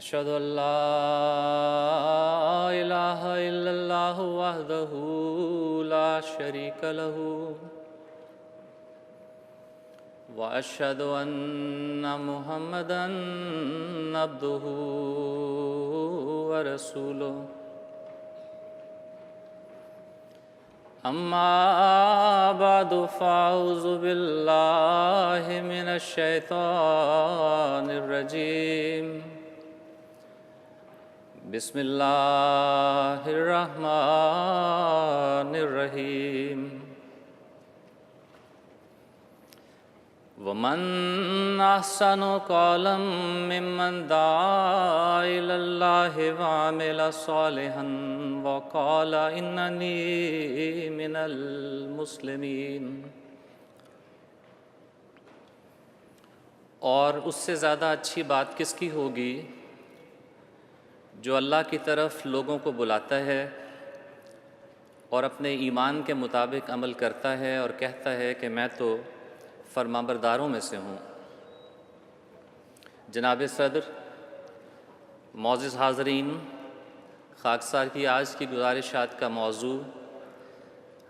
أشهد أن لا إله إلا الله وحده لا شريك له وأشهد أن محمدًا عبده ورسوله أما بعد فأعوذ بالله من الشيطان الرجيم بسم الله الرحمن الرحيم ومن أحسن قولا ممن دعا إلى الله وعمل صالحا وقال إنني من المسلمين۔ اور اس سے زیادہ اچھی بات کس کی ہوگی جو اللہ کی طرف لوگوں کو بلاتا ہے اور اپنے ایمان کے مطابق عمل کرتا ہے اور کہتا ہے کہ میں تو فرمانبرداروں میں سے ہوں۔ جناب صدر، معزز حاضرین، خاکسار کی آج کی گزارشات کا موضوع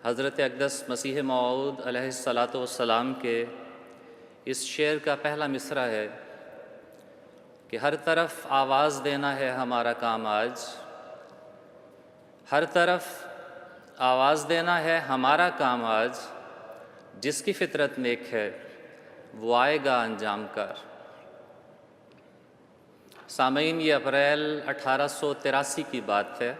حضرت اقدس مسیح موعود علیہ السلام کے اس شعر کا پہلا مصرع ہے کہ ہر طرف آواز دینا ہے ہمارا کام آج، ہر طرف آواز دینا ہے ہمارا کام آج، جس کی فطرت نیک ہے وہ آئے گا انجام کار۔ سامعین، یہ اپریل 1883 کی بات ہے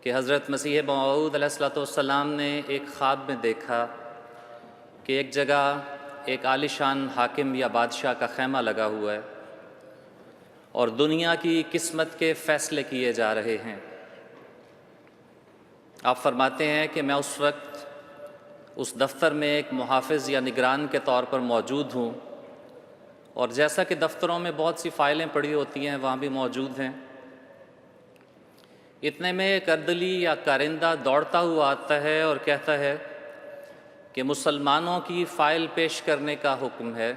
کہ حضرت مسیح موعود علیہ السلام نے ایک خواب میں دیکھا کہ ایک جگہ ایک عالیشان حاکم یا بادشاہ کا خیمہ لگا ہوا ہے اور دنیا کی قسمت کے فیصلے کیے جا رہے ہیں۔ آپ فرماتے ہیں کہ میں اس وقت اس دفتر میں ایک محافظ یا نگران کے طور پر موجود ہوں، اور جیسا کہ دفتروں میں بہت سی فائلیں پڑی ہوتی ہیں وہاں بھی موجود ہیں۔ اتنے میں ایک اردلی یا کارندہ دوڑتا ہوا آتا ہے اور کہتا ہے کہ مسلمانوں کی فائل پیش کرنے کا حکم ہے،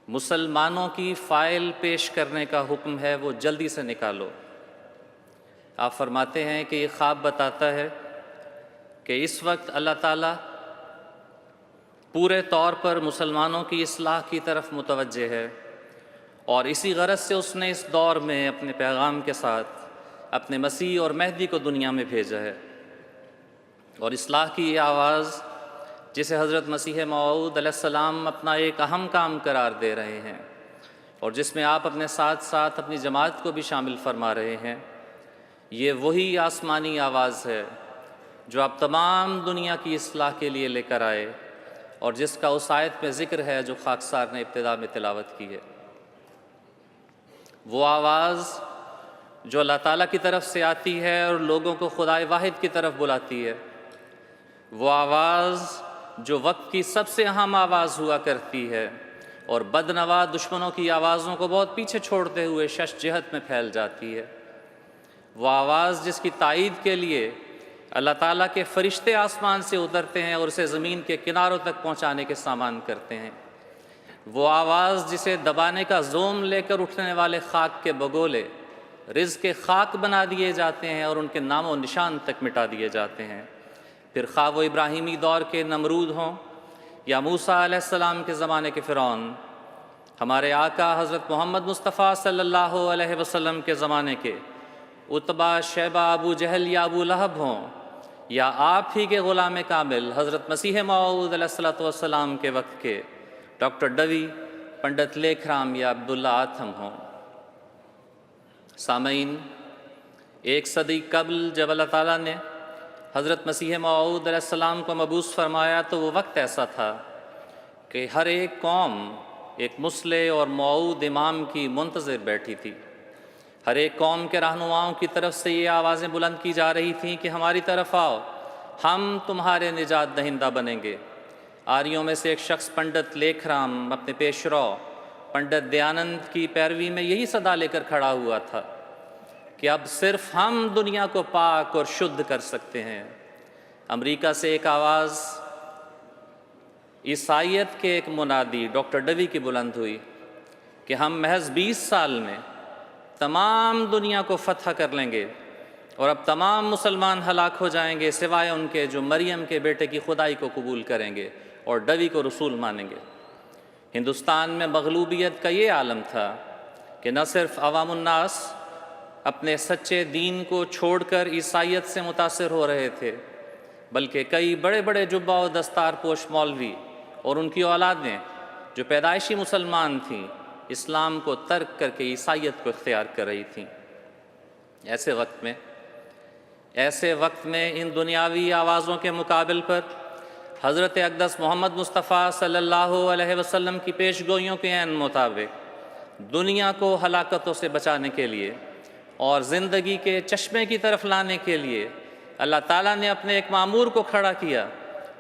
مسلمانوں کی فائل پیش کرنے کا حکم ہے، وہ جلدی سے نکالو۔ آپ فرماتے ہیں کہ یہ خواب بتاتا ہے کہ اس وقت اللہ تعالیٰ پورے طور پر مسلمانوں کی اصلاح کی طرف متوجہ ہے، اور اسی غرض سے اس نے اس دور میں اپنے پیغام کے ساتھ اپنے مسیح اور مہدی کو دنیا میں بھیجا ہے۔ اور اصلاح کی یہ آواز جسے حضرت مسیح موعود علیہ السلام اپنا ایک اہم کام قرار دے رہے ہیں، اور جس میں آپ اپنے ساتھ ساتھ اپنی جماعت کو بھی شامل فرما رہے ہیں، یہ وہی آسمانی آواز ہے جو آپ تمام دنیا کی اصلاح کے لیے لے کر آئے، اور جس کا اس آیت میں ذکر ہے جو خاکسار نے ابتدا میں تلاوت کی ہے۔ وہ آواز جو اللہ تعالیٰ کی طرف سے آتی ہے اور لوگوں کو خدائے واحد کی طرف بلاتی ہے، وہ آواز جو وقت کی سب سے اہم آواز ہوا کرتی ہے اور بدنوا دشمنوں کی آوازوں کو بہت پیچھے چھوڑتے ہوئے شش جہت میں پھیل جاتی ہے۔ وہ آواز جس کی تائید کے لیے اللہ تعالیٰ کے فرشتے آسمان سے اترتے ہیں اور اسے زمین کے کناروں تک پہنچانے کے سامان کرتے ہیں۔ وہ آواز جسے دبانے کا زوم لے کر اٹھنے والے خاک کے بگولے رزق کے خاک بنا دیے جاتے ہیں اور ان کے نام و نشان تک مٹا دیے جاتے ہیں۔ پھر خواہ وہ ابراہیمی دور کے نمرود ہوں یا موسیٰ علیہ السلام کے زمانے کے فرعون، ہمارے آقا حضرت محمد مصطفیٰ صلی اللہ علیہ وسلم کے زمانے کے عتبہ، شیبہ، ابو جہل یا ابو لہب ہوں، یا آپ ہی کے غلام کامل حضرت مسیح موعود علیہ السلام کے وقت کے ڈاکٹر ڈوی، پنڈت لیکھ رام یا عبداللہ آتھم ہوں۔ سامعین، ایک صدی قبل جب اللہ تعالیٰ نے حضرت مسیح موعود علیہ السلام کو مبعوث فرمایا تو وہ وقت ایسا تھا کہ ہر ایک قوم ایک مصلح اور موعود امام کی منتظر بیٹھی تھی۔ ہر ایک قوم کے رہنماؤں کی طرف سے یہ آوازیں بلند کی جا رہی تھیں کہ ہماری طرف آؤ، ہم تمہارے نجات دہندہ بنیں گے۔ آریوں میں سے ایک شخص پنڈت لیکھ رام اپنے پیش رو پنڈت دیانند کی پیروی میں یہی صدا لے کر کھڑا ہوا تھا کہ اب صرف ہم دنیا کو پاک اور شدھ کر سکتے ہیں۔ امریکہ سے ایک آواز عیسائیت کے ایک منادی ڈاکٹر ڈوی کی بلند ہوئی کہ ہم محض 20 سال میں تمام دنیا کو فتح کر لیں گے اور اب تمام مسلمان ہلاک ہو جائیں گے سوائے ان کے جو مریم کے بیٹے کی خدائی کو قبول کریں گے اور ڈوی کو رسول مانیں گے۔ ہندوستان میں مغلوبیت کا یہ عالم تھا کہ نہ صرف عوام الناس اپنے سچے دین کو چھوڑ کر عیسائیت سے متاثر ہو رہے تھے، بلکہ کئی بڑے بڑے جبہ و دستار پوش مولوی اور ان کی اولادیں جو پیدائشی مسلمان تھیں اسلام کو ترک کر کے عیسائیت کو اختیار کر رہی تھیں۔ ایسے وقت میں ان دنیاوی آوازوں کے مقابل پر حضرت اقدس محمد مصطفیٰ صلی اللہ علیہ وسلم کی پیش گوئیوں کے عین مطابق دنیا کو ہلاکتوں سے بچانے کے لیے اور زندگی کے چشمے کی طرف لانے کے لیے اللہ تعالیٰ نے اپنے ایک مامور کو کھڑا کیا،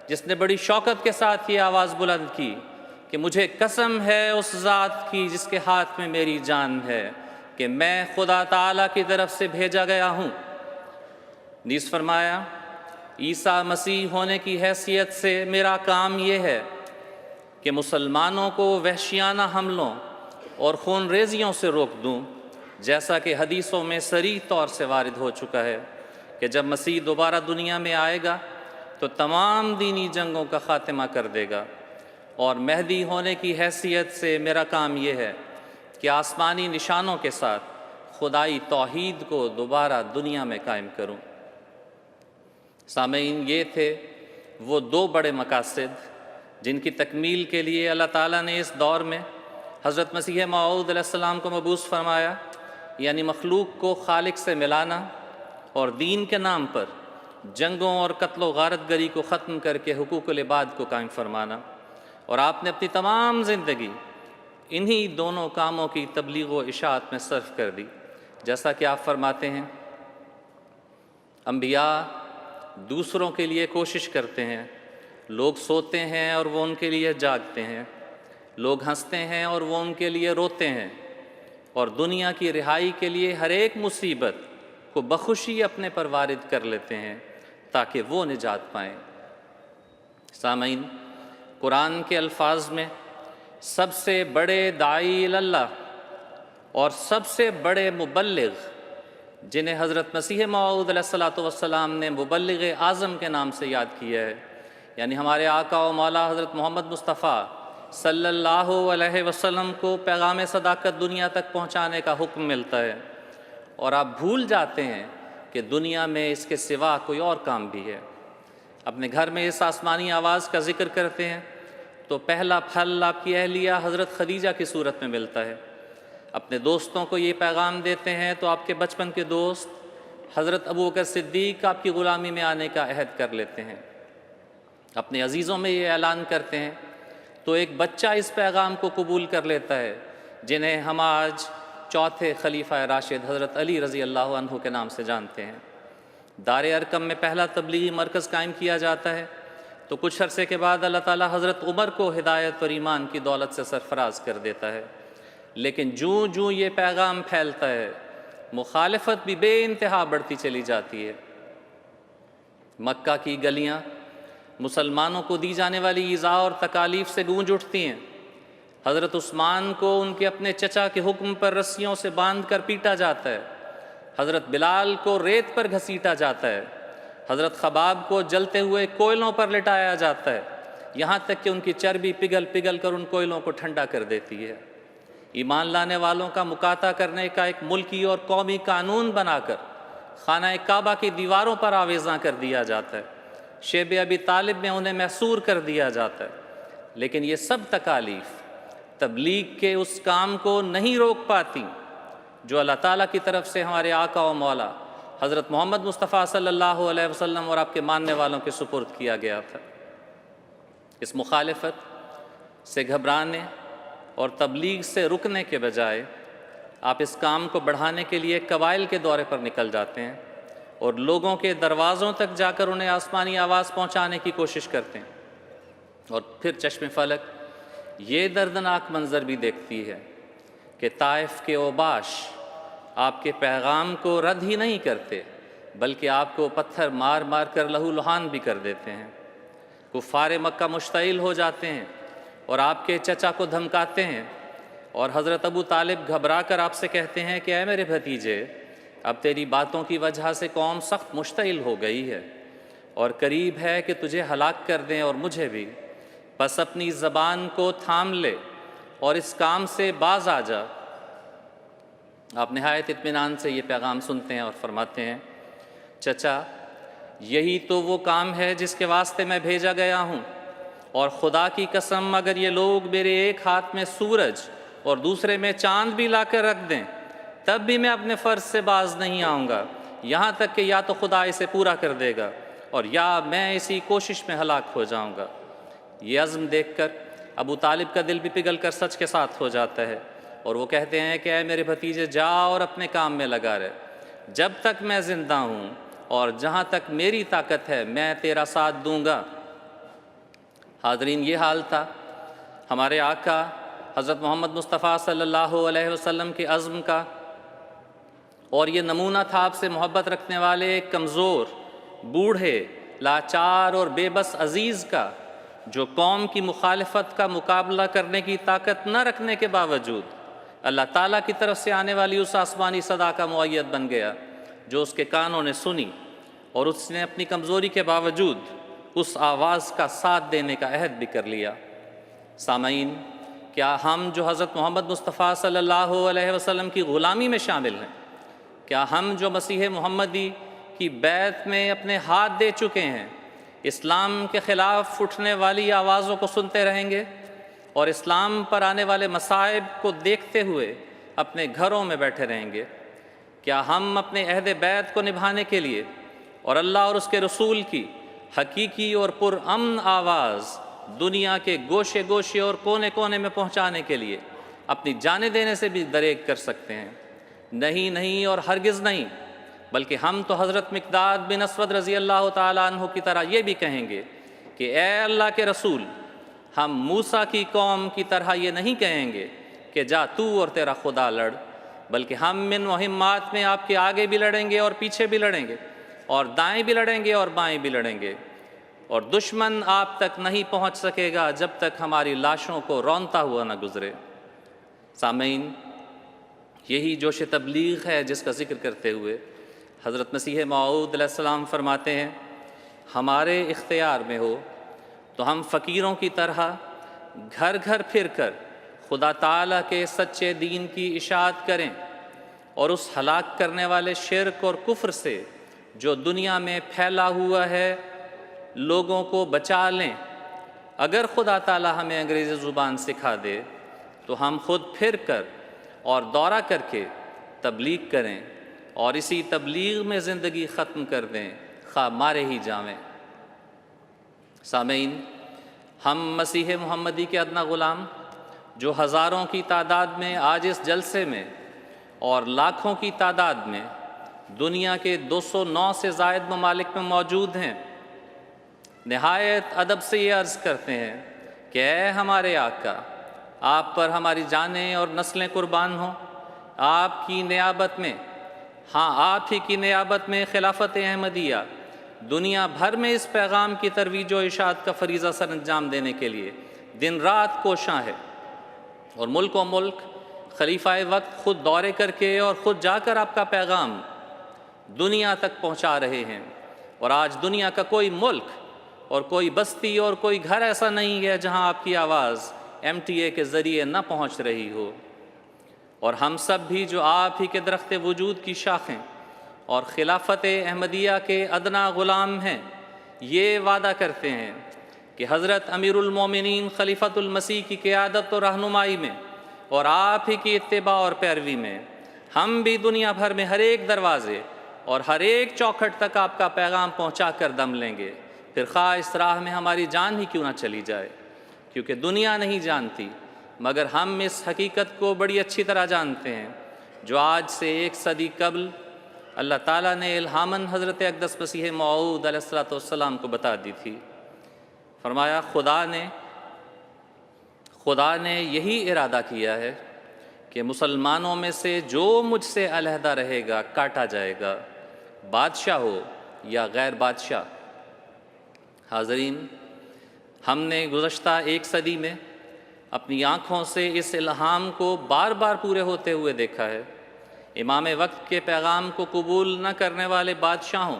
جس نے بڑی شوقت کے ساتھ یہ آواز بلند کی کہ مجھے قسم ہے اس ذات کی جس کے ہاتھ میں میری جان ہے کہ میں خدا تعالیٰ کی طرف سے بھیجا گیا ہوں۔ نیز فرمایا، عیسیٰ مسیح ہونے کی حیثیت سے میرا کام یہ ہے کہ مسلمانوں کو وحشیانہ حملوں اور خون ریزیوں سے روک دوں، جیسا کہ حدیثوں میں صریح طور سے وارد ہو چکا ہے کہ جب مسیح دوبارہ دنیا میں آئے گا تو تمام دینی جنگوں کا خاتمہ کر دے گا، اور مہدی ہونے کی حیثیت سے میرا کام یہ ہے کہ آسمانی نشانوں کے ساتھ خدائی توحید کو دوبارہ دنیا میں قائم کروں۔ سامعین، یہ تھے وہ دو بڑے مقاصد جن کی تکمیل کے لیے اللہ تعالیٰ نے اس دور میں حضرت مسیح موعود علیہ السلام کو مبعوث فرمایا، یعنی مخلوق کو خالق سے ملانا اور دین کے نام پر جنگوں اور قتل و غارت گری کو ختم کر کے حقوق العباد کو قائم فرمانا۔ اور آپ نے اپنی تمام زندگی انہی دونوں کاموں کی تبلیغ و اشاعت میں صرف کر دی، جیسا کہ آپ فرماتے ہیں، انبیاء دوسروں کے لیے کوشش کرتے ہیں، لوگ سوتے ہیں اور وہ ان کے لیے جاگتے ہیں، لوگ ہنستے ہیں اور وہ ان کے لیے روتے ہیں، اور دنیا کی رہائی کے لیے ہر ایک مصیبت کو بخوشی اپنے پر وارد کر لیتے ہیں تاکہ وہ نجات پائیں۔ سامعین، قرآن کے الفاظ میں سب سے بڑے داعی اللہ اور سب سے بڑے مبلغ جنہیں حضرت مسیح موعود علیہ السلام نے مبلغ اعظم کے نام سے یاد کیا ہے، یعنی ہمارے آقا و مولا حضرت محمد مصطفیٰ صلی اللہ علیہ وسلم کو پیغام صداقت دنیا تک پہنچانے کا حکم ملتا ہے، اور آپ بھول جاتے ہیں کہ دنیا میں اس کے سوا کوئی اور کام بھی ہے۔ اپنے گھر میں اس آسمانی آواز کا ذکر کرتے ہیں تو پہلا پھل آپ کی اہلیہ حضرت خدیجہ کی صورت میں ملتا ہے۔ اپنے دوستوں کو یہ پیغام دیتے ہیں تو آپ کے بچپن کے دوست حضرت ابوبکر صدیق آپ کی غلامی میں آنے کا عہد کر لیتے ہیں۔ اپنے عزیزوں میں یہ اعلان کرتے ہیں تو ایک بچہ اس پیغام کو قبول کر لیتا ہے، جنہیں ہم آج چوتھے خلیفہ راشد حضرت علی رضی اللہ عنہ کے نام سے جانتے ہیں۔ دار ارقم میں پہلا تبلیغی مرکز قائم کیا جاتا ہے تو کچھ عرصے کے بعد اللہ تعالیٰ حضرت عمر کو ہدایت اور ایمان کی دولت سے سرفراز کر دیتا ہے، لیکن جوں جوں یہ پیغام پھیلتا ہے مخالفت بھی بے انتہا بڑھتی چلی جاتی ہے۔ مکہ کی گلیاں مسلمانوں کو دی جانے والی ایذاء اور تکالیف سے گونج اٹھتی ہیں۔ حضرت عثمان کو ان کے اپنے چچا کے حکم پر رسیوں سے باندھ کر پیٹا جاتا ہے، حضرت بلال کو ریت پر گھسیٹا جاتا ہے، حضرت خباب کو جلتے ہوئے کوئلوں پر لٹایا جاتا ہے، یہاں تک کہ ان کی چربی پگھل پگھل کر ان کوئلوں کو ٹھنڈا کر دیتی ہے۔ ایمان لانے والوں کا مقاطع کرنے کا ایک ملکی اور قومی قانون بنا کر خانہ کعبہ کی دیواروں پر آویزاں کر دیا جاتا ہے، شیب ابی طالب میں انہیں محصور کر دیا جاتا ہے، لیکن یہ سب تکالیف تبلیغ کے اس کام کو نہیں روک پاتی جو اللہ تعالیٰ کی طرف سے ہمارے آقا و مولا حضرت محمد مصطفیٰ صلی اللہ علیہ وسلم اور آپ کے ماننے والوں کے سپرد کیا گیا تھا۔ اس مخالفت سے گھبرانے اور تبلیغ سے رکنے کے بجائے آپ اس کام کو بڑھانے کے لیے قبائل کے دورے پر نکل جاتے ہیں اور لوگوں کے دروازوں تک جا کر انہیں آسمانی آواز پہنچانے کی کوشش کرتے ہیں۔ اور پھر چشم فلک یہ دردناک منظر بھی دیکھتی ہے کہ طائف کے اوباش آپ کے پیغام کو رد ہی نہیں کرتے بلکہ آپ کو پتھر مار مار کر لہو لہان بھی کر دیتے ہیں۔ کفار مکہ مشتعل ہو جاتے ہیں اور آپ کے چچا کو دھمکاتے ہیں اور حضرت ابو طالب گھبرا کر آپ سے کہتے ہیں کہ اے میرے بھتیجے، اب تیری باتوں کی وجہ سے قوم سخت مشتعل ہو گئی ہے اور قریب ہے کہ تجھے ہلاک کر دیں اور مجھے بھی، پس اپنی زبان کو تھام لے اور اس کام سے باز آ جا۔ آپ نہایت اطمینان سے یہ پیغام سنتے ہیں اور فرماتے ہیں، چچا یہی تو وہ کام ہے جس کے واسطے میں بھیجا گیا ہوں، اور خدا کی قسم اگر یہ لوگ میرے ایک ہاتھ میں سورج اور دوسرے میں چاند بھی لا کر رکھ دیں تب بھی میں اپنے فرض سے باز نہیں آؤں گا، یہاں تک کہ یا تو خدا اسے پورا کر دے گا اور یا میں اسی کوشش میں ہلاک ہو جاؤں گا۔ یہ عزم دیکھ کر ابو طالب کا دل بھی پگھل کر سچ کے ساتھ ہو جاتا ہے، اور وہ کہتے ہیں کہ اے میرے بھتیجے، جا اور اپنے کام میں لگا رہ، جب تک میں زندہ ہوں اور جہاں تک میری طاقت ہے میں تیرا ساتھ دوں گا۔ حاضرین، یہ حال تھا ہمارے آقا حضرت محمد مصطفیٰ صلی اللہ علیہ وسلم کے عزم کا، اور یہ نمونہ تھا آپ سے محبت رکھنے والے کمزور، بوڑھے، لاچار اور بے بس عزیز کا، جو قوم کی مخالفت کا مقابلہ کرنے کی طاقت نہ رکھنے کے باوجود اللہ تعالیٰ کی طرف سے آنے والی اس آسمانی صدا کا مؤید بن گیا، جو اس کے کانوں نے سنی، اور اس نے اپنی کمزوری کے باوجود اس آواز کا ساتھ دینے کا عہد بھی کر لیا۔ سامعین، کیا ہم جو حضرت محمد مصطفیٰ صلی اللہ علیہ وسلم کی غلامی میں شامل ہیں، کیا ہم جو مسیح محمدی کی بیعت میں اپنے ہاتھ دے چکے ہیں، اسلام کے خلاف اٹھنے والی آوازوں کو سنتے رہیں گے اور اسلام پر آنے والے مصائب کو دیکھتے ہوئے اپنے گھروں میں بیٹھے رہیں گے؟ کیا ہم اپنے عہد بیعت کو نبھانے کے لیے اور اللہ اور اس کے رسول کی حقیقی اور پرامن آواز دنیا کے گوشے گوشے اور کونے کونے میں پہنچانے کے لیے اپنی جانیں دینے سے بھی دریغ کر سکتے ہیں؟ نہیں، نہیں اور ہرگز نہیں، بلکہ ہم تو حضرت مقداد بن اسود رضی اللہ تعالیٰ عنہ کی طرح یہ بھی کہیں گے کہ اے اللہ کے رسول، ہم موسیٰ کی قوم کی طرح یہ نہیں کہیں گے کہ جا تو اور تیرا خدا لڑ، بلکہ ہم ان مہمات میں آپ کے آگے بھی لڑیں گے اور پیچھے بھی لڑیں گے، اور دائیں بھی لڑیں گے اور بائیں بھی لڑیں گے، اور دشمن آپ تک نہیں پہنچ سکے گا جب تک ہماری لاشوں کو رونتا ہوا نہ گزرے۔ سامعین، یہی جوش تبلیغ ہے جس کا ذکر کرتے ہوئے حضرت مسیح موعود علیہ السلام فرماتے ہیں، ہمارے اختیار میں ہو تو ہم فقیروں کی طرح گھر گھر پھر کر خدا تعالیٰ کے سچے دین کی اشاعت کریں اور اس ہلاک کرنے والے شرک اور کفر سے جو دنیا میں پھیلا ہوا ہے لوگوں کو بچا لیں۔ اگر خدا تعالیٰ ہمیں انگریزی زبان سکھا دے تو ہم خود پھر کر اور دورہ کر کے تبلیغ کریں اور اسی تبلیغ میں زندگی ختم کر دیں، خواہ مارے ہی جاویں۔ سامعین، ہم مسیح محمدی کے ادنا غلام جو ہزاروں کی تعداد میں آج اس جلسے میں اور لاکھوں کی تعداد میں دنیا کے 209 سے زائد ممالک میں موجود ہیں، نہایت ادب سے یہ عرض کرتے ہیں کہ اے ہمارے آقا، آپ پر ہماری جانیں اور نسلیں قربان ہوں۔ آپ کی نیابت میں، آپ ہی کی نیابت میں خلافت احمدیہ دنیا بھر میں اس پیغام کی ترویج و اشاعت کا فریضہ سر انجام دینے کے لیے دن رات کوشاں ہے، اور ملک و ملک خلیفہ وقت خود دورے کر کے اور خود جا کر آپ کا پیغام دنیا تک پہنچا رہے ہیں۔ اور آج دنیا کا کوئی ملک اور کوئی بستی اور کوئی گھر ایسا نہیں ہے جہاں آپ کی آواز MTA کے ذریعے نہ پہنچ رہی ہو۔ اور ہم سب بھی جو آپ ہی کے درخت وجود کی شاخیں اور خلافت احمدیہ کے ادنا غلام ہیں، یہ وعدہ کرتے ہیں کہ حضرت امیر المومنین خلیفۃ المسیح کی قیادت و رہنمائی میں اور آپ ہی کی اتباع اور پیروی میں ہم بھی دنیا بھر میں ہر ایک دروازے اور ہر ایک چوکھٹ تک آپ کا پیغام پہنچا کر دم لیں گے، پھر خواہ اس راہ میں ہماری جان ہی کیوں نہ چلی جائے، کیونکہ دنیا نہیں جانتی مگر ہم اس حقیقت کو بڑی اچھی طرح جانتے ہیں جو آج سے 1 صدی قبل اللہ تعالیٰ نے الہاماً حضرت اقدس مسیح موعود علیہ السلام کو بتا دی تھی۔ فرمایا، خدا نے یہی ارادہ کیا ہے کہ مسلمانوں میں سے جو مجھ سے علیحدہ رہے گا کاٹا جائے گا، بادشاہ ہو یا غیر بادشاہ۔ حاضرین، ہم نے گزشتہ 1 صدی میں اپنی آنکھوں سے اس الہام کو بار بار پورے ہوتے ہوئے دیکھا ہے۔ امام وقت کے پیغام کو قبول نہ کرنے والے بادشاہوں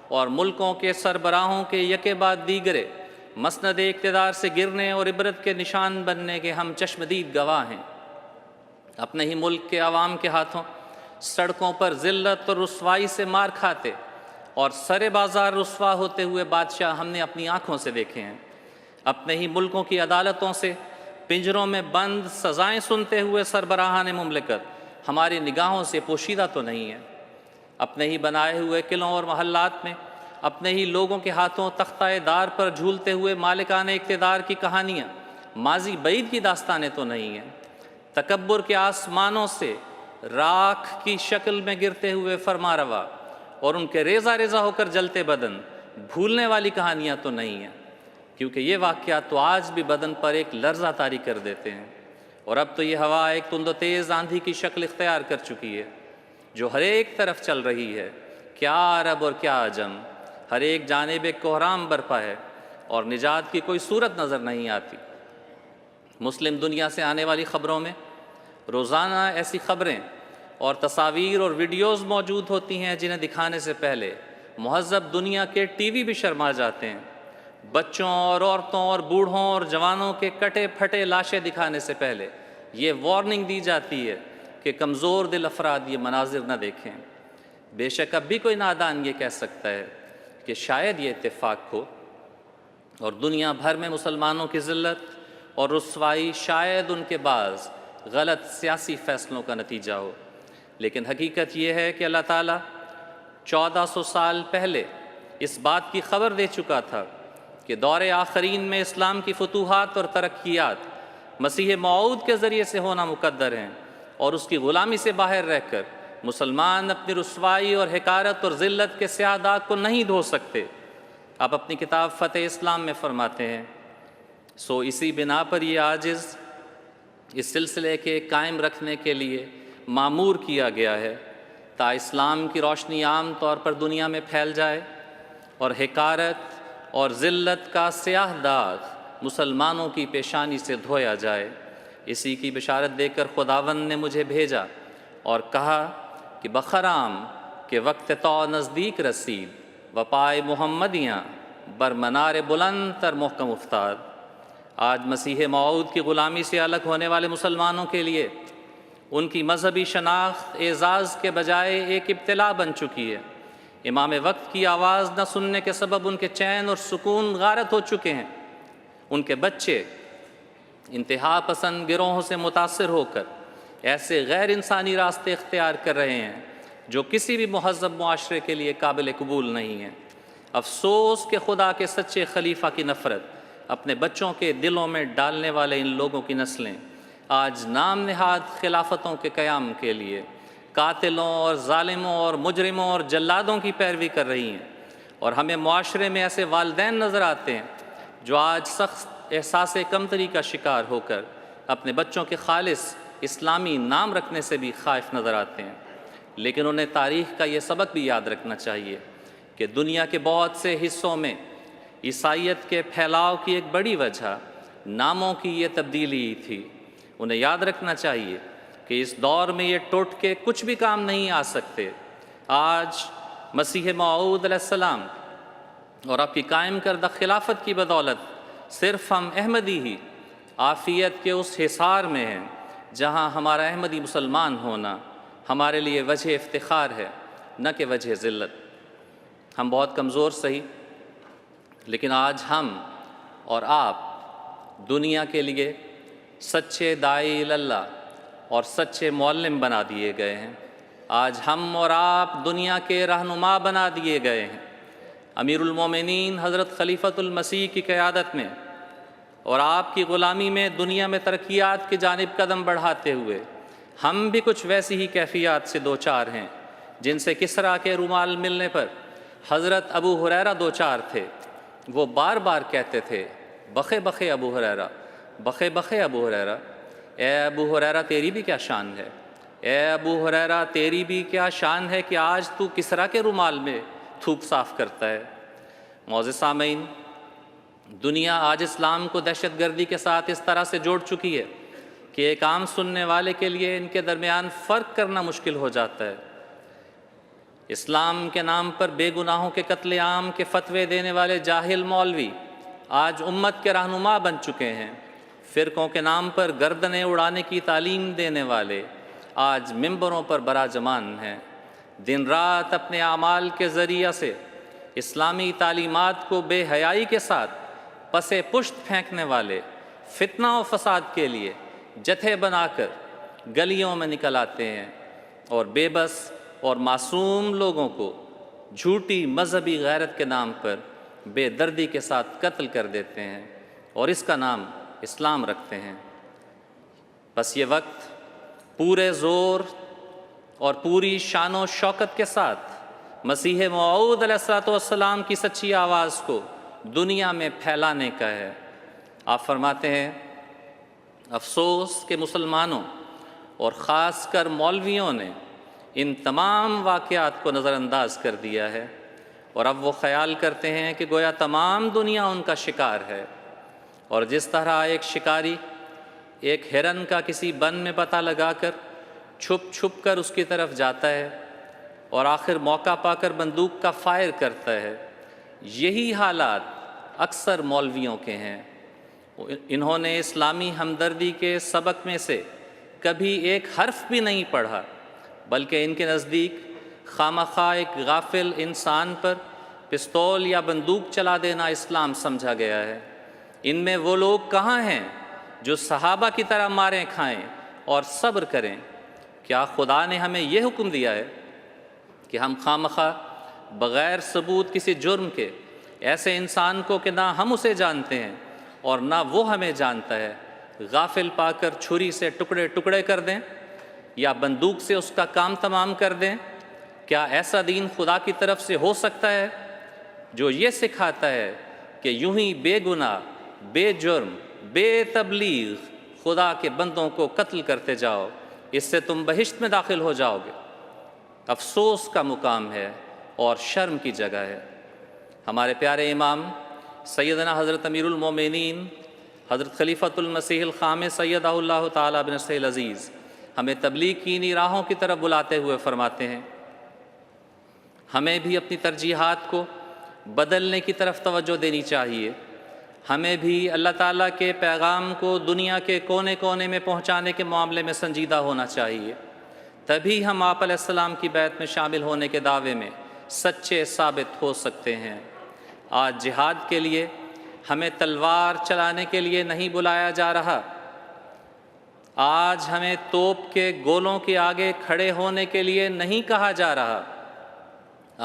اور ملکوں کے سربراہوں کے یکے بعد دیگرے مسند اقتدار سے گرنے اور عبرت کے نشان بننے کے ہم چشمدید گواہ ہیں۔ اپنے ہی ملک کے عوام کے ہاتھوں سڑکوں پر ذلت اور رسوائی سے مار کھاتے اور سر بازار رسوا ہوتے ہوئے بادشاہ ہم نے اپنی آنکھوں سے دیکھے ہیں۔ اپنے ہی ملکوں کی عدالتوں سے پنجروں میں بند سزائیں سنتے ہوئے سربراہان مملکت ہماری نگاہوں سے پوشیدہ تو نہیں ہے۔ اپنے ہی بنائے ہوئے قلعوں اور محلات میں اپنے ہی لوگوں کے ہاتھوں تختہ دار پر جھولتے ہوئے مالکان اقتدار کی کہانیاں ماضی بعید کی داستانیں تو نہیں ہیں۔ تکبر کے آسمانوں سے راکھ کی شکل میں گرتے ہوئے فرما روا اور ان کے ریزہ ریزہ ہو کر جلتے بدن بھولنے والی کہانیاں تو نہیں ہیں، کیونکہ یہ واقعات تو آج بھی بدن پر ایک لرزہ طاری کر دیتے ہیں۔ اور اب تو یہ ہوا ایک تند و تیز آندھی کی شکل اختیار کر چکی ہے جو ہر ایک طرف چل رہی ہے، کیا عرب اور کیا عجم، ہر ایک جانب ایک کوہرام برپا ہے اور نجات کی کوئی صورت نظر نہیں آتی۔ مسلم دنیا سے آنے والی خبروں میں روزانہ ایسی خبریں اور تصاویر اور ویڈیوز موجود ہوتی ہیں جنہیں دکھانے سے پہلے مہذب دنیا کے ٹی وی بھی شرما جاتے ہیں۔ بچوں اور عورتوں اور بوڑھوں اور جوانوں کے کٹے پھٹے لاشیں دکھانے سے پہلے یہ وارننگ دی جاتی ہے کہ کمزور دل افراد یہ مناظر نہ دیکھیں۔ بے شک اب بھی کوئی نادان یہ کہہ سکتا ہے کہ شاید یہ اتفاق ہو اور دنیا بھر میں مسلمانوں کی ذلت اور رسوائی شاید ان کے بعض غلط سیاسی فیصلوں کا نتیجہ ہو، لیکن حقیقت یہ ہے کہ اللہ تعالیٰ 1400 سال پہلے اس بات کی خبر دے چکا تھا کہ دور آخرین میں اسلام کی فتوحات اور ترقیات مسیح موعود کے ذریعے سے ہونا مقدر ہیں، اور اس کی غلامی سے باہر رہ کر مسلمان اپنی رسوائی اور حقارت اور ذلت کے سیاہ داغ کو نہیں دھو سکتے۔ آپ اپنی کتاب فتح اسلام میں فرماتے ہیں، سو اسی بنا پر یہ عاجز اس سلسلے کے قائم رکھنے کے لیے مامور کیا گیا ہے تا اسلام کی روشنی عام طور پر دنیا میں پھیل جائے اور حقارت اور ذلت کا سیاہ داغ مسلمانوں کی پیشانی سے دھویا جائے۔ اسی کی بشارت دے کر خداوند نے مجھے بھیجا اور کہا کہ بخرام کہ وقت تو نزدیک رسید و پائے محمدیاں بر منار بلند تر محکم افتاد۔ آج مسیح موعود کی غلامی سے الگ ہونے والے مسلمانوں کے لیے ان کی مذہبی شناخت اعزاز کے بجائے ایک ابتلا بن چکی ہے۔ امام وقت کی آواز نہ سننے کے سبب ان کے چین اور سکون غارت ہو چکے ہیں۔ ان کے بچے انتہا پسند گروہوں سے متاثر ہو کر ایسے غیر انسانی راستے اختیار کر رہے ہیں جو کسی بھی مہذب معاشرے کے لیے قابل قبول نہیں ہیں۔ افسوس کہ خدا کے سچے خلیفہ کی نفرت اپنے بچوں کے دلوں میں ڈالنے والے ان لوگوں کی نسلیں آج نام نہاد خلافتوں کے قیام کے لیے قاتلوں اور ظالموں اور مجرموں اور جلادوں کی پیروی کر رہی ہیں، اور ہمیں معاشرے میں ایسے والدین نظر آتے ہیں جو آج سخت احساس کمتری کا شکار ہو کر اپنے بچوں کے خالص اسلامی نام رکھنے سے بھی خائف نظر آتے ہیں۔ لیکن انہیں تاریخ کا یہ سبق بھی یاد رکھنا چاہیے کہ دنیا کے بہت سے حصوں میں عیسائیت کے پھیلاؤ کی ایک بڑی وجہ ناموں کی یہ تبدیلی تھی۔ انہیں یاد رکھنا چاہیے کہ اس دور میں یہ ٹوٹکے کچھ بھی کام نہیں آ سکتے۔ آج مسیح موعود علیہ السلام اور آپ کی قائم کردہ خلافت کی بدولت صرف ہم احمدی ہی عافیت کے اس حصار میں ہیں جہاں ہمارا احمدی مسلمان ہونا ہمارے لیے وجہ افتخار ہے، نہ کہ وجہ ذلت۔ ہم بہت کمزور سہی، لیکن آج ہم اور آپ دنیا کے لیے سچے داعی اللہ اور سچے معلم بنا دیے گئے ہیں۔ آج ہم اور آپ دنیا کے رہنما بنا دیے گئے ہیں۔ امیر المومنین حضرت خلیفۃ المسیح کی قیادت میں اور آپ کی غلامی میں دنیا میں ترقیات کی جانب قدم بڑھاتے ہوئے ہم بھی کچھ ویسی ہی کیفیات سے دوچار ہیں جن سے کسریٰ کے رومال ملنے پر حضرت ابو ہریرہ دوچار تھے۔ وہ بار بار کہتے تھے، بخے بخے ابو ہریرہ، بخے بخے ابو ہریرہ۔ اے ابو ہریرہ تیری بھی کیا شان ہے، اے ابو ہریرہ تیری بھی کیا شان ہے کہ آج تو کسریٰ کے رومال میں تھوک صاف کرتا ہے۔ معزز سامعین، دنیا آج اسلام کو دہشت گردی کے ساتھ اس طرح سے جوڑ چکی ہے کہ ایک عام سننے والے کے لیے ان کے درمیان فرق کرنا مشکل ہو جاتا ہے۔ اسلام کے نام پر بے گناہوں کے قتل عام کے فتوے دینے والے جاہل مولوی آج امت کے رہنما بن چکے ہیں۔ فرقوں کے نام پر گردنیں اڑانے کی تعلیم دینے والے آج ممبروں پر براجمان ہیں۔ دن رات اپنے اعمال کے ذریعہ سے اسلامی تعلیمات کو بے حیائی کے ساتھ پس پشت پھینکنے والے فتنہ و فساد کے لیے جتھے بنا کر گلیوں میں نکل آتے ہیں اور بے بس اور معصوم لوگوں کو جھوٹی مذہبی غیرت کے نام پر بے دردی کے ساتھ قتل کر دیتے ہیں اور اس کا نام اسلام رکھتے ہیں۔ بس یہ وقت پورے زور اور پوری شان و شوکت کے ساتھ مسیح موعود علیہ السلام کی سچی آواز کو دنیا میں پھیلانے کا ہے۔ آپ فرماتے ہیں افسوس کہ مسلمانوں اور خاص کر مولویوں نے ان تمام واقعات کو نظر انداز کر دیا ہے اور اب وہ خیال کرتے ہیں کہ گویا تمام دنیا ان کا شکار ہے، اور جس طرح ایک شکاری ایک ہرن کا کسی بن میں پتہ لگا کر چھپ چھپ کر اس کی طرف جاتا ہے اور آخر موقع پا کر بندوق کا فائر کرتا ہے، یہی حالات اکثر مولویوں کے ہیں۔ انہوں نے اسلامی ہمدردی کے سبق میں سے کبھی ایک حرف بھی نہیں پڑھا، بلکہ ان کے نزدیک خواہ ایک غافل انسان پر پستول یا بندوق چلا دینا اسلام سمجھا گیا ہے۔ ان میں وہ لوگ کہاں ہیں جو صحابہ کی طرح ماریں کھائیں اور صبر کریں؟ کیا خدا نے ہمیں یہ حکم دیا ہے کہ ہم خواہ بغیر ثبوت کسی جرم کے ایسے انسان کو کہ نہ ہم اسے جانتے ہیں اور نہ وہ ہمیں جانتا ہے غافل پا کر چھری سے ٹکڑے ٹکڑے کر دیں یا بندوق سے اس کا کام تمام کر دیں؟ کیا ایسا دین خدا کی طرف سے ہو سکتا ہے جو یہ سکھاتا ہے کہ یوں ہی بے گناہ، بے جرم، بے تبلیغ خدا کے بندوں کو قتل کرتے جاؤ، اس سے تم بہشت میں داخل ہو جاؤ گے؟ افسوس کا مقام ہے اور شرم کی جگہ ہے۔ ہمارے پیارے امام سیدنا حضرت امیر المومنین حضرت خلیفۃ المسیح الخامس سیدہ اللہ تعالیٰ بنصرہ العزیز ہمیں تبلیغ کی انہی راہوں کی طرف بلاتے ہوئے فرماتے ہیں ہمیں بھی اپنی ترجیحات کو بدلنے کی طرف توجہ دینی چاہیے۔ ہمیں بھی اللہ تعالیٰ کے پیغام کو دنیا کے کونے کونے میں پہنچانے کے معاملے میں سنجیدہ ہونا چاہیے، تبھی ہم آپ علیہ السلام کی بیعت میں شامل ہونے کے دعوے میں سچے ثابت ہو سکتے ہیں۔ آج جہاد کے لیے ہمیں تلوار چلانے کے لیے نہیں بلایا جا رہا، آج ہمیں توپ کے گولوں کے آگے کھڑے ہونے کے لیے نہیں کہا جا رہا۔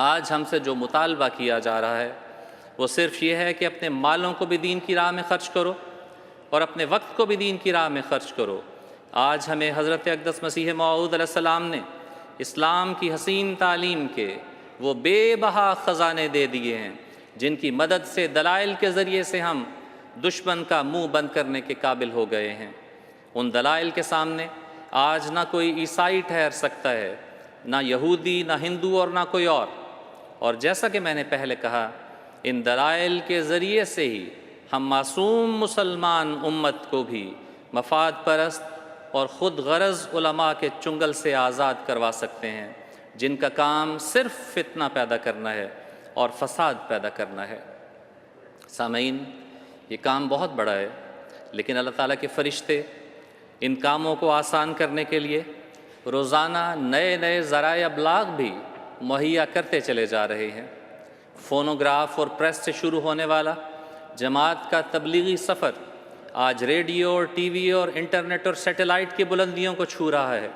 آج ہم سے جو مطالبہ کیا جا رہا ہے وہ صرف یہ ہے کہ اپنے مالوں کو بھی دین کی راہ میں خرچ کرو اور اپنے وقت کو بھی دین کی راہ میں خرچ کرو۔ آج ہمیں حضرت اقدس مسیح موعود علیہ السلام نے اسلام کی حسین تعلیم کے وہ بے بہا خزانے دے دیے ہیں جن کی مدد سے دلائل کے ذریعے سے ہم دشمن کا منہ بند کرنے کے قابل ہو گئے ہیں۔ ان دلائل کے سامنے آج نہ کوئی عیسائی ٹھہر سکتا ہے، نہ یہودی، نہ ہندو اور نہ کوئی اور جیسا کہ میں نے پہلے کہا ان دلائل کے ذریعے سے ہی ہم معصوم مسلمان امت کو بھی مفاد پرست اور خود غرض علماء کے چنگل سے آزاد کروا سکتے ہیں جن کا کام صرف فتنہ پیدا کرنا ہے اور فساد پیدا کرنا ہے۔ سامعین، یہ کام بہت بڑا ہے، لیکن اللہ تعالیٰ کے فرشتے ان کاموں کو آسان کرنے کے لیے روزانہ نئے نئے ذرائع ابلاغ بھی مہیا کرتے چلے جا رہے ہیں۔ فونوگراف اور پریس سے شروع ہونے والا جماعت کا تبلیغی سفر آج ریڈیو اور ٹی وی اور انٹرنیٹ اور سیٹلائٹ کی بلندیوں کو چھو رہا ہے۔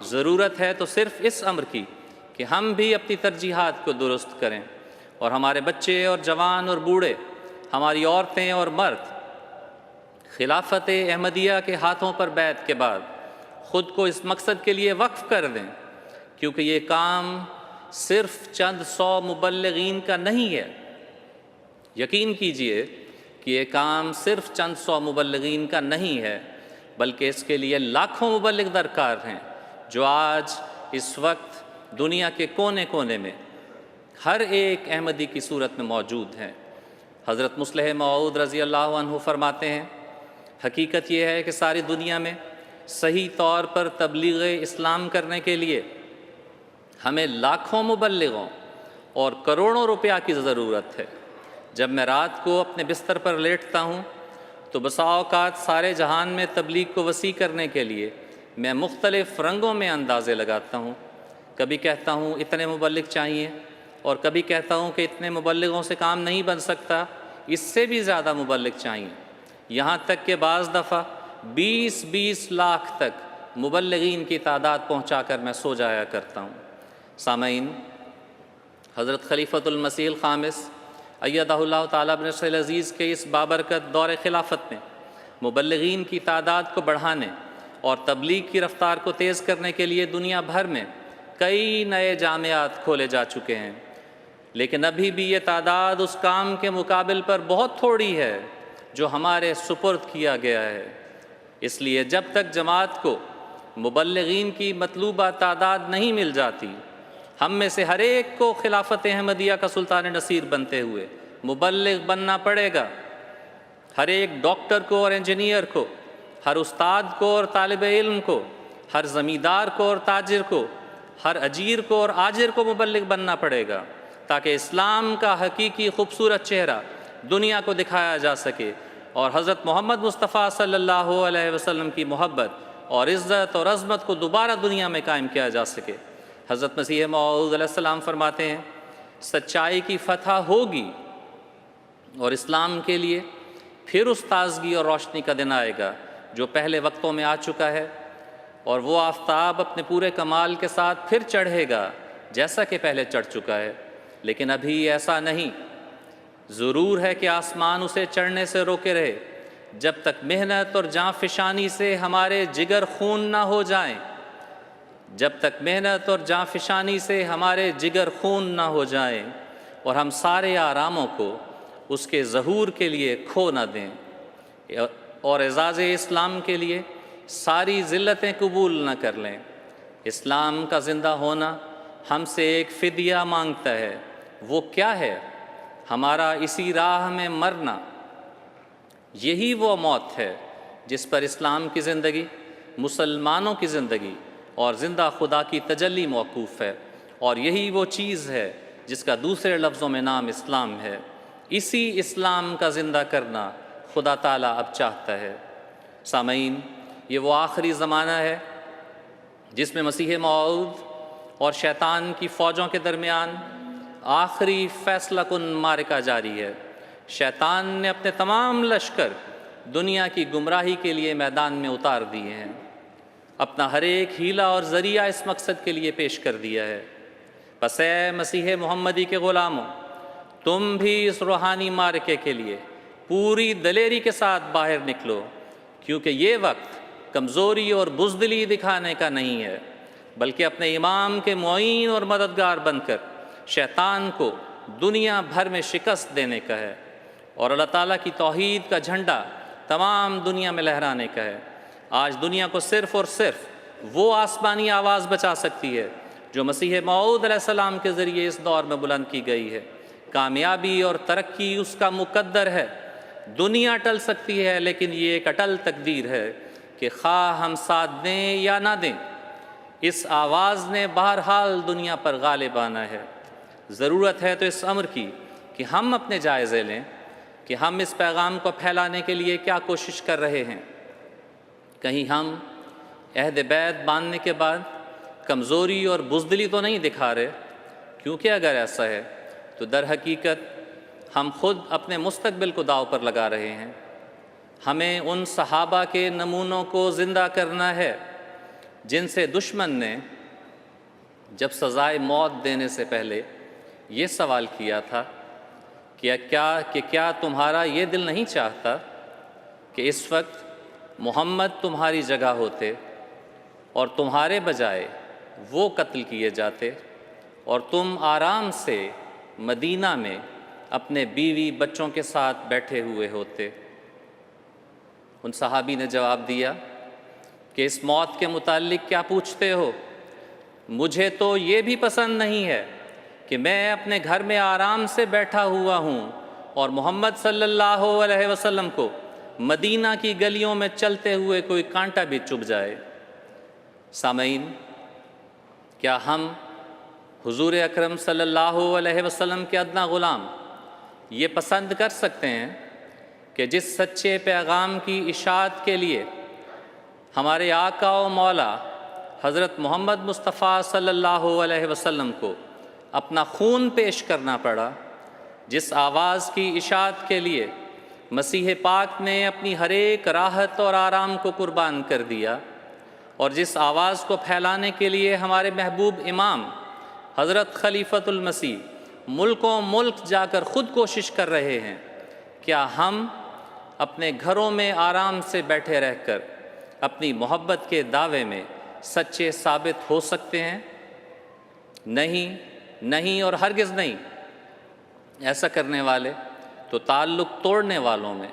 ضرورت ہے تو صرف اس امر کی کہ ہم بھی اپنی ترجیحات کو درست کریں اور ہمارے بچے اور جوان اور بوڑھے، ہماری عورتیں اور مرد خلافت احمدیہ کے ہاتھوں پر بیعت کے بعد خود کو اس مقصد کے لیے وقف کر دیں، کیونکہ یہ کام صرف چند 100 مبلغین کا نہیں ہے۔ یقین کیجئے کہ یہ کام صرف چند 100 مبلغین کا نہیں ہے، بلکہ اس کے لیے لاکھوں مبلغ درکار ہیں جو آج اس وقت دنیا کے کونے کونے میں ہر ایک احمدی کی صورت میں موجود ہیں۔ حضرت مصلح موعود رضی اللہ عنہ فرماتے ہیں، حقیقت یہ ہے کہ ساری دنیا میں صحیح طور پر تبلیغ اسلام کرنے کے لیے ہمیں لاکھوں مبلغوں اور کروڑوں روپیہ کی ضرورت ہے۔ جب میں رات کو اپنے بستر پر لیٹتا ہوں تو بسا اوقات سارے جہان میں تبلیغ کو وسیع کرنے کے لیے میں مختلف رنگوں میں اندازے لگاتا ہوں۔ کبھی کہتا ہوں اتنے مبلغ چاہیے، اور کبھی کہتا ہوں کہ اتنے مبلغوں سے کام نہیں بن سکتا، اس سے بھی زیادہ مبلغ چاہیے، یہاں تک کہ بعض دفعہ 20 لاکھ تک مبلغین کی تعداد پہنچا کر میں سو جایا کرتا ہوں۔ سامعین، حضرت خلیفۃ المسیح الخامس ایدہ اللہ تعالیٰ بنصرہ العزیز کے اس بابرکت دور خلافت میں مبلغین کی تعداد کو بڑھانے اور تبلیغ کی رفتار کو تیز کرنے کے لیے دنیا بھر میں کئی نئے جامعات کھولے جا چکے ہیں، لیکن ابھی بھی یہ تعداد اس کام کے مقابل پر بہت تھوڑی ہے جو ہمارے سپرد کیا گیا ہے۔ اس لیے جب تک جماعت کو مبلغین کی مطلوبہ تعداد نہیں مل جاتی، ہم میں سے ہر ایک کو خلافت احمدیہ کا سلطان نصیر بنتے ہوئے مبلغ بننا پڑے گا۔ ہر ایک ڈاکٹر کو اور انجینئر کو، ہر استاد کو اور طالب علم کو، ہر زمیندار کو اور تاجر کو، ہر اجیر کو اور آجر کو مبلغ بننا پڑے گا، تاکہ اسلام کا حقیقی خوبصورت چہرہ دنیا کو دکھایا جا سکے اور حضرت محمد مصطفیٰ صلی اللہ علیہ وسلم کی محبت اور عزت اور عظمت کو دوبارہ دنیا میں قائم کیا جا سکے۔ حضرت مسیح موعود علیہ السلام فرماتے ہیں، سچائی کی فتح ہوگی اور اسلام کے لیے پھر اس تازگی اور روشنی کا دن آئے گا جو پہلے وقتوں میں آ چکا ہے، اور وہ آفتاب اپنے پورے کمال کے ساتھ پھر چڑھے گا جیسا کہ پہلے چڑھ چکا ہے، لیکن ابھی ایسا نہیں۔ ضرور ہے کہ آسمان اسے چڑھنے سے روکے رہے جب تک محنت اور جاں فشانی سے ہمارے جگر خون نہ ہو جائیں، جب تک محنت اور جاں فشانی سے ہمارے جگر خون نہ ہو جائیں اور ہم سارے آراموں کو اس کے ظہور کے لیے کھو نہ دیں اور اعزاز اسلام کے لیے ساری ذلتیں قبول نہ کر لیں۔ اسلام کا زندہ ہونا ہم سے ایک فدیہ مانگتا ہے۔ وہ کیا ہے؟ ہمارا اسی راہ میں مرنا۔ یہی وہ موت ہے جس پر اسلام کی زندگی، مسلمانوں کی زندگی اور زندہ خدا کی تجلی موقوف ہے، اور یہی وہ چیز ہے جس کا دوسرے لفظوں میں نام اسلام ہے۔ اسی اسلام کا زندہ کرنا خدا تعالیٰ اب چاہتا ہے۔ سامعین، یہ وہ آخری زمانہ ہے جس میں مسیح موعود اور شیطان کی فوجوں کے درمیان آخری فیصلہ کن معرکہ جاری ہے۔ شیطان نے اپنے تمام لشکر دنیا کی گمراہی کے لیے میدان میں اتار دیے ہیں، اپنا ہر ایک ہیلہ اور ذریعہ اس مقصد کے لیے پیش کر دیا ہے۔ پس اے مسیح محمدی کے غلاموں، تم بھی اس روحانی معرکے کے لیے پوری دلیری کے ساتھ باہر نکلو، کیونکہ یہ وقت کمزوری اور بزدلی دکھانے کا نہیں ہے، بلکہ اپنے امام کے معین اور مددگار بن کر شیطان کو دنیا بھر میں شکست دینے کا ہے، اور اللہ تعالیٰ کی توحید کا جھنڈا تمام دنیا میں لہرانے کا ہے۔ آج دنیا کو صرف اور صرف وہ آسمانی آواز بچا سکتی ہے جو مسیح موعود علیہ السلام کے ذریعے اس دور میں بلند کی گئی ہے۔ کامیابی اور ترقی اس کا مقدر ہے۔ دنیا ٹل سکتی ہے، لیکن یہ ایک اٹل تقدیر ہے کہ خواہ ہم ساتھ دیں یا نہ دیں، اس آواز نے بہرحال دنیا پر غالب آنا ہے۔ ضرورت ہے تو اس امر کی کہ ہم اپنے جائزے لیں کہ ہم اس پیغام کو پھیلانے کے لیے کیا کوشش کر رہے ہیں۔ کہیں ہم عہد بیعت باندھنے کے بعد کمزوری اور بزدلی تو نہیں دکھا رہے، کیونکہ اگر ایسا ہے تو در حقیقت ہم خود اپنے مستقبل کو داؤ پر لگا رہے ہیں۔ ہمیں ان صحابہ کے نمونوں کو زندہ کرنا ہے جن سے دشمن نے جب سزائے موت دینے سے پہلے یہ سوال کیا تھا کہ کیا تمہارا یہ دل نہیں چاہتا کہ اس وقت محمد تمہاری جگہ ہوتے اور تمہارے بجائے وہ قتل کیے جاتے اور تم آرام سے مدینہ میں اپنے بیوی بچوں کے ساتھ بیٹھے ہوئے ہوتے؟ ان صحابی نے جواب دیا کہ اس موت کے متعلق کیا پوچھتے ہو؟ مجھے تو یہ بھی پسند نہیں ہے کہ میں اپنے گھر میں آرام سے بیٹھا ہوا ہوں اور محمد صلی اللہ علیہ وسلم کو مدینہ کی گلیوں میں چلتے ہوئے کوئی کانٹا بھی چبھ جائے۔ سامعین، کیا ہم حضور اکرم صلی اللہ علیہ وسلم کے ادنیٰ غلام یہ پسند کر سکتے ہیں کہ جس سچے پیغام کی اشاعت کے لیے ہمارے آقا و مولا حضرت محمد مصطفیٰ صلی اللہ علیہ وسلم کو اپنا خون پیش کرنا پڑا، جس آواز کی اشاعت کے لیے مسیح پاک نے اپنی ہر ایک راحت اور آرام کو قربان کر دیا، اور جس آواز کو پھیلانے کے لیے ہمارے محبوب امام حضرت خلیفۃ المسیح ملکوں ملک جا کر خود کوشش کر رہے ہیں، کیا ہم اپنے گھروں میں آرام سے بیٹھے رہ کر اپنی محبت کے دعوے میں سچے ثابت ہو سکتے ہیں؟ نہیں اور ہرگز نہیں۔ ایسا کرنے والے تو تعلق توڑنے والوں میں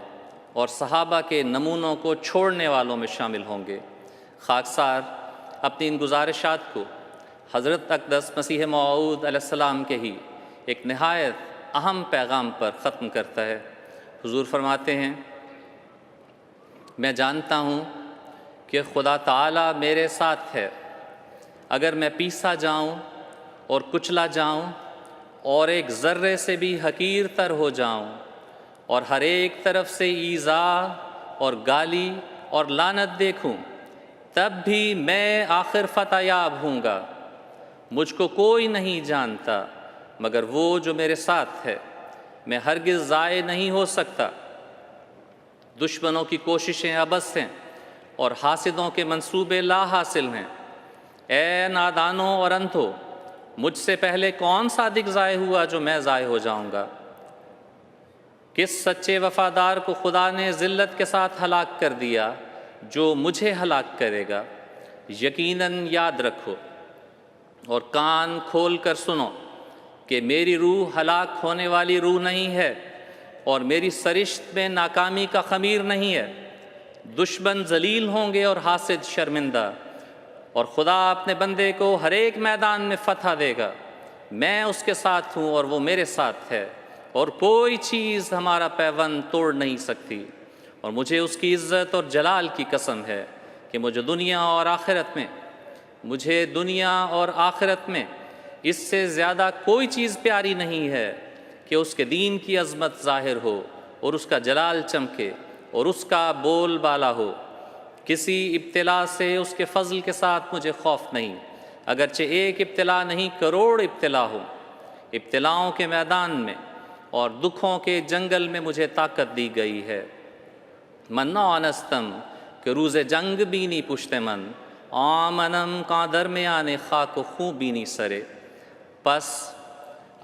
اور صحابہ کے نمونوں کو چھوڑنے والوں میں شامل ہوں گے۔ خاکسار اپنی ان گزارشات کو حضرت اقدس مسیح موعود علیہ السلام کے ہی ایک نہایت اہم پیغام پر ختم کرتا ہے۔ حضور فرماتے ہیں، میں جانتا ہوں کہ خدا تعالیٰ میرے ساتھ ہے، اگر میں پیسا جاؤں اور کچلا جاؤں اور ایک ذرے سے بھی حقیر تر ہو جاؤں اور ہر ایک طرف سے ایذا اور گالی اور لعنت دیکھوں، تب بھی میں آخر فتح یاب ہوں گا۔ مجھ کو کوئی نہیں جانتا مگر وہ جو میرے ساتھ ہے، میں ہرگز ضائع نہیں ہو سکتا۔ دشمنوں کی کوششیں عبث ہیں اور حاسدوں کے منصوبے لا حاصل ہیں۔ اے نادانوں اور انتھو، مجھ سے پہلے کون صادق ضائع ہوا جو میں ضائع ہو جاؤں گا؟ کس سچے وفادار کو خدا نے ذلت کے ساتھ ہلاک کر دیا جو مجھے ہلاک کرے گا؟ یقیناً یاد رکھو اور کان کھول کر سنو کہ میری روح ہلاک ہونے والی روح نہیں ہے اور میری سرشت میں ناکامی کا خمیر نہیں ہے۔ دشمن ذلیل ہوں گے اور حاسد شرمندہ، اور خدا اپنے بندے کو ہر ایک میدان میں فتح دے گا۔ میں اس کے ساتھ ہوں اور وہ میرے ساتھ ہے، اور کوئی چیز ہمارا پیوند توڑ نہیں سکتی۔ اور مجھے اس کی عزت اور جلال کی قسم ہے کہ مجھے دنیا اور آخرت میں اس سے زیادہ کوئی چیز پیاری نہیں ہے کہ اس کے دین کی عظمت ظاہر ہو اور اس کا جلال چمکے اور اس کا بول بالا ہو۔ کسی ابتلا سے اس کے فضل کے ساتھ مجھے خوف نہیں، اگرچہ ایک ابتلا نہیں کروڑ ابتلا ہو۔ ابتلاؤں کے میدان میں اور دکھوں کے جنگل میں مجھے طاقت دی گئی ہے۔ من آنستم کہ روز جنگ بینی پشت من، آمنم کا درمیان خاک و خوں بینی سرے۔ پس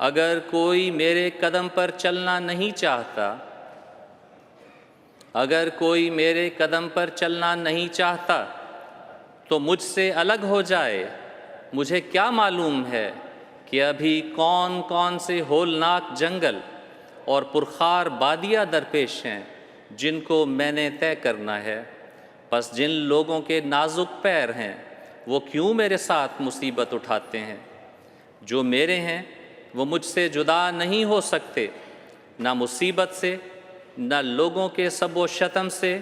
اگر کوئی میرے قدم پر چلنا نہیں چاہتا تو مجھ سے الگ ہو جائے۔ مجھے کیا معلوم ہے کہ ابھی کون کون سے ہولناک جنگل اور پرخار بادیاں درپیش ہیں جن کو میں نے طے کرنا ہے۔ پس جن لوگوں کے نازک پیر ہیں وہ کیوں میرے ساتھ مصیبت اٹھاتے ہیں؟ جو میرے ہیں وہ مجھ سے جدا نہیں ہو سکتے، نہ مصیبت سے، نہ لوگوں کے سب و شتم سے،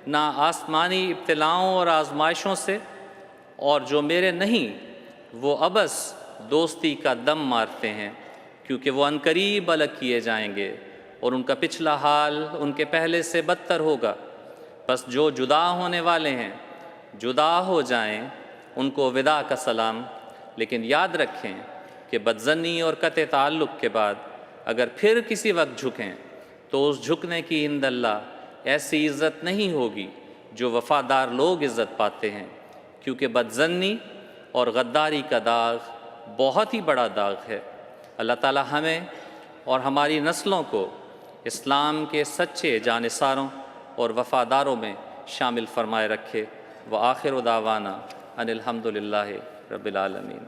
نہ آسمانی ابتلاؤں اور آزمائشوں سے۔ اور جو میرے نہیں وہ عبث دوستی کا دم مارتے ہیں، کیونکہ وہ عنقریب الگ کیے جائیں گے اور ان کا پچھلا حال ان کے پہلے سے بدتر ہوگا۔ پس جو جدا ہونے والے ہیں جدا ہو جائیں، ان کو وداع کا سلام۔ لیکن یاد رکھیں کہ بدظنی اور قطع تعلق کے بعد اگر پھر کسی وقت جھکیں تو اس جھکنے کی عند اللہ ایسی عزت نہیں ہوگی جو وفادار لوگ عزت پاتے ہیں، کیونکہ بدظنی اور غداری کا داغ بہت ہی بڑا داغ ہے۔ اللہ تعالی ہمیں اور ہماری نسلوں کو اسلام کے سچے جانثاروں اور وفاداروں میں شامل فرمائے رکھے۔ وآخر دعوانا ان الحمد للہ رب العالمین۔